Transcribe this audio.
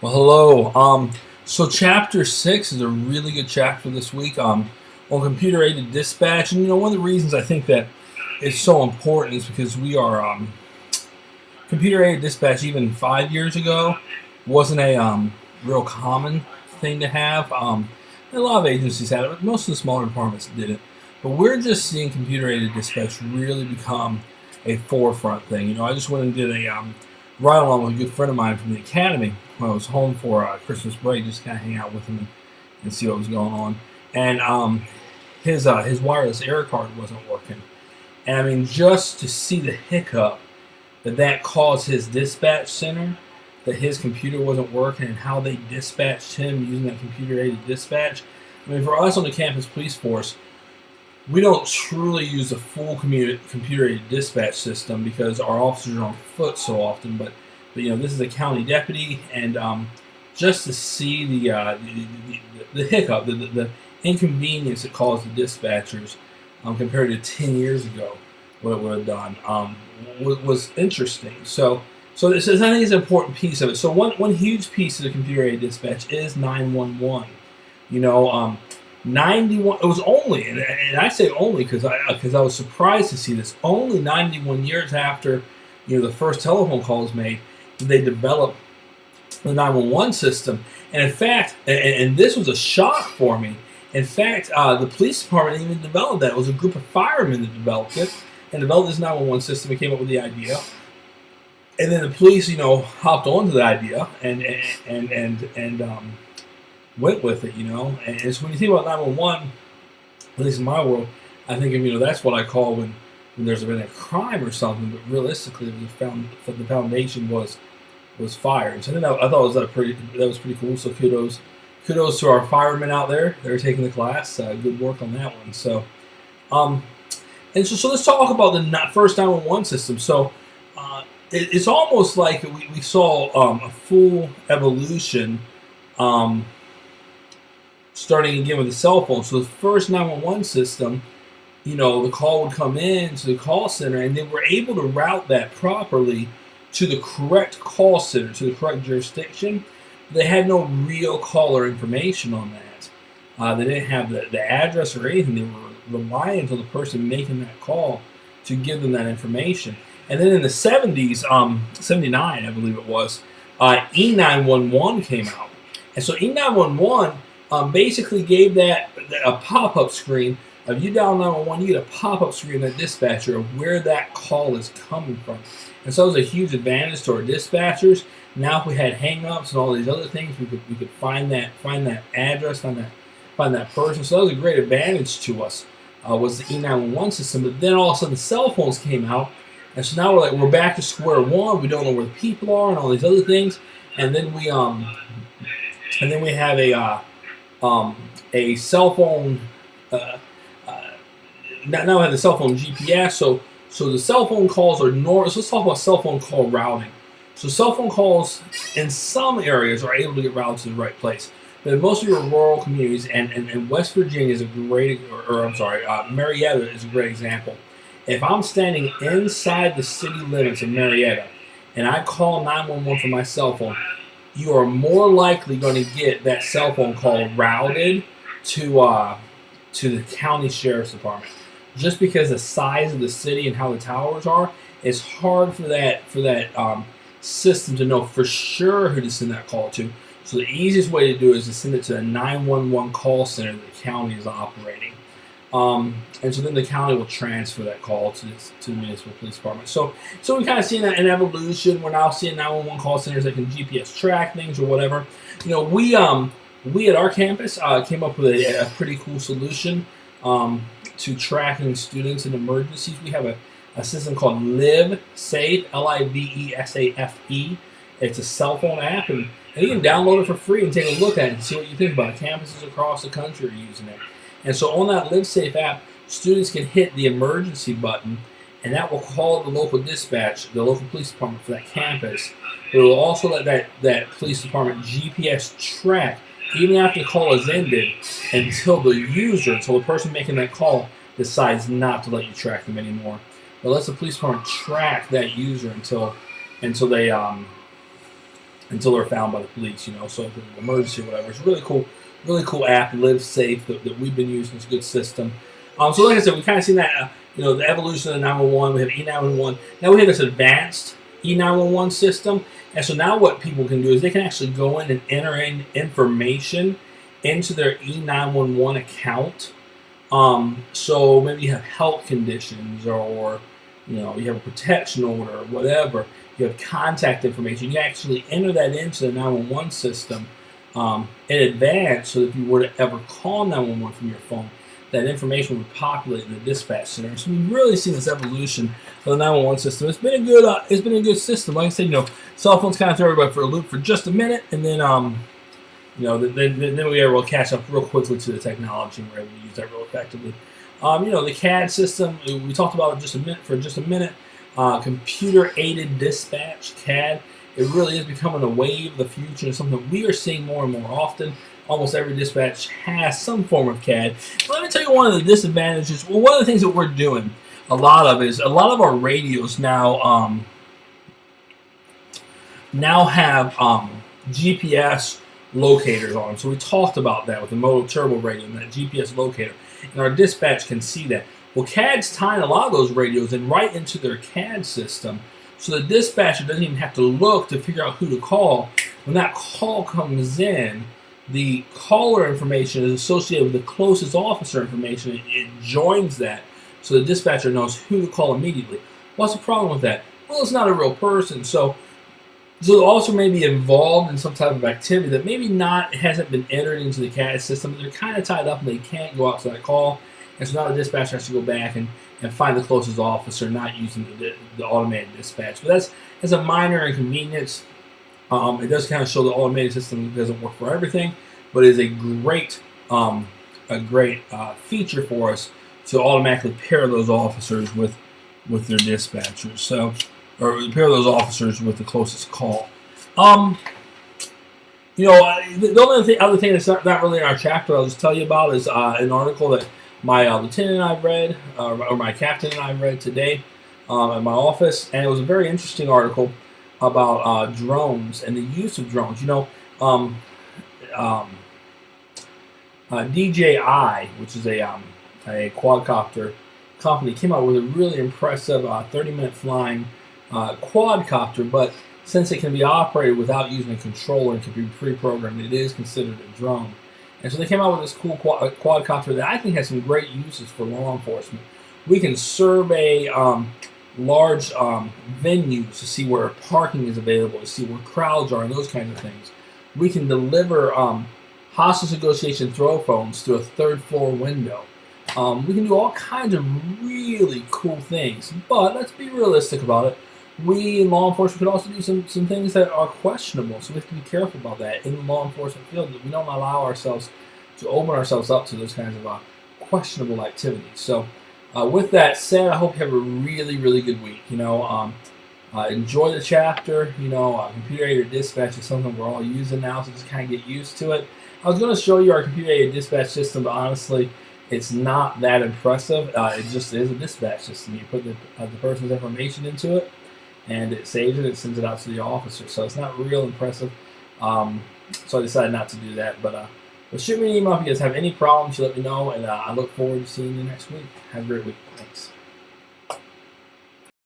Well, hello. So chapter 6 is a really good chapter this week. On computer-aided dispatch, and one of the reasons I think that it's so important is because we are computer-aided dispatch. Even 5 years ago, wasn't a real common thing to have. A lot of agencies had it, but most of the smaller departments didn't. But we're just seeing computer-aided dispatch really become a forefront thing. I just went and did a ride along with a good friend of mine from the academy when I was home for Christmas break, just kind of hang out with him and see what was going on. And his wireless air card wasn't working, and I mean, just to see the hiccup that caused his dispatch center, that his computer wasn't working, and how they dispatched him using that computer-aided dispatch. I mean, for us on the campus police force, we don't truly use the full computer-aided dispatch system because our officers are on foot so often. But this is a county deputy, and just to see the hiccup, the inconvenience it caused the dispatchers compared to 10 years ago, what it would have done was interesting. So this is, I think, is an important piece of it. So one huge piece of the computer-aided dispatch is 911. 91. It was only, and I say only because I was surprised to see this. Only 91 years after the first telephone call was made, did they develop the 911 system. And in fact, and this was a shock for me. In fact, the police department didn't even develop that. It was a group of firemen that developed it and developed this 911 system and came up with the idea. And then the police, hopped onto the idea and went with it, And so when you think about 911, at least in my world, I think of, that's what I call when there's been a crime or something, but realistically, the foundation was fire. And so I thought that was pretty cool. So kudos to our firemen out there. They're taking the class. Good work on that one. So, so let's talk about the first 911 system. So, it's almost like we saw a full evolution. Starting again with the cell phone. So the first 911 system, the call would come in to the call center, and they were able to route that properly to the correct call center, to the correct jurisdiction. They had no real caller information on that. They didn't have the address or anything. They were reliant on the person making that call to give them that information. And then in the 70s, 79, I believe it was, E911 came out. And so E911 basically gave that a pop-up screen. If you dial 911, you get a pop-up screen in that dispatcher of where that call is coming from. And so it was a huge advantage to our dispatchers. Now if we had hang-ups and all these other things, we could find that address, find that person. So that was a great advantage to us, was the E911 system. But then all of a sudden the cell phones came out, and so now we're back to square one. We don't know where the people are and all these other things. And then we have a cell phone. Now we have the cell phone GPS. So the cell phone calls are normal. So let's talk about cell phone call routing. So cell phone calls in some areas are able to get routed to the right place, but in most of your rural communities, and West Virginia is a great, Marietta is a great example. If I'm standing inside the city limits of Marietta and I call 911 from my cell phone, you are more likely going to get that cell phone call routed to the county sheriff's department. Just because the size of the city and how the towers are, it's hard for that system to know for sure who to send that call to. So the easiest way to do it is to send it to the 911 call center that the county is operating. And so then the county will transfer that call to the municipal police department. So we kind of see an evolution. We're now seeing 911 call centers that can GPS track things or whatever. We at our campus came up with a pretty cool solution to tracking students in emergencies. We have a system called LiveSafe, LiveSafe. It's a cell phone app, and you can download it for free and take a look at it and see what you think about it. Campuses across the country are using it. And so on that LiveSafe app, students can hit the emergency button, and that will call the local dispatch, the local police department for that campus. It will also let that police department GPS track, even after the call is ended, until the person making that call decides not to let you track them anymore. But lets the police department track that user until they until they're found by the police. So if there's an emergency or whatever, it's a really cool app. Live Safe that we've been using. It's a good system. So like I said, we kind of seen that the evolution of 911. We have E911. Now we have this advanced E911 system, and so now what people can do is they can actually go in and enter in information into their E911 account. So maybe you have health conditions, or you have a protection order, or whatever. You have contact information. You actually enter that into the 911 system in advance, so that if you were to ever call 911 from your phone, that information would populate in the dispatch center. So we've really seen this evolution of the 911 system. It's been a good system. Like I said, cell phones kind of throw everybody for a loop for just a minute, and then then we were able to catch up real quickly to the technology, and we're able to use that real effectively. The CAD system, we talked about it for just a minute. Computer-aided dispatch, CAD. It really is becoming a wave of the future, and something we are seeing more and more often. Almost every dispatch has some form of CAD. But let me tell you one of the disadvantages. Well, one of the things that we're doing a lot of our radios now have GPS locators on them. So we talked about that with the Moto Turbo radio and that GPS locator, and our dispatch can see that. Well, CAD's tying a lot of those radios in right into their CAD system, so the dispatcher doesn't even have to look to figure out who to call. When that call comes in, the caller information is associated with the closest officer information. It joins that, so the dispatcher knows who to call immediately. What's the problem with that? Well, it's not a real person, so the officer may be involved in some type of activity that maybe hasn't been entered into the CAD system. They're kind of tied up and they can't go out to that call. And so now the dispatcher has to go back and find the closest officer, not using the automated dispatch. But that's a minor inconvenience. It does kind of show the automated system doesn't work for everything, but it is a great feature for us to automatically pair those officers with their dispatchers. So, or pair those officers with the closest call. The only other thing that's not really in our chapter I'll just tell you about is an article that my lieutenant and I read, or my captain and I read today at my office, and it was a very interesting article about drones and the use of drones. DJI, which is a quadcopter company, came out with a really impressive 30-minute flying quadcopter, but since it can be operated without using a controller and can be pre-programmed, it is considered a drone. And so they came out with this cool quadcopter that I think has some great uses for law enforcement. We can survey large venues to see where parking is available, to see where crowds are, and those kinds of things. We can deliver hostage negotiation throw phones through a third-floor window. We can do all kinds of really cool things, but let's be realistic about it. We in law enforcement could also do some things that are questionable, so we have to be careful about that in the law enforcement field. We don't allow ourselves to open ourselves up to those kinds of questionable activities. So with that said, I hope you have a really, really good week. Enjoy the chapter. Computer-aided dispatch is something we're all using now, so just kind of get used to it. I was going to show you our computer-aided dispatch system, but honestly, it's not that impressive. It just is a dispatch system. You put the person's information into it, and it saves it. It sends it out to the officer. So it's not real impressive. So I decided not to do that. But shoot me an email if you guys have any problems. You let me know, and I look forward to seeing you next week. Have a great week. Thanks.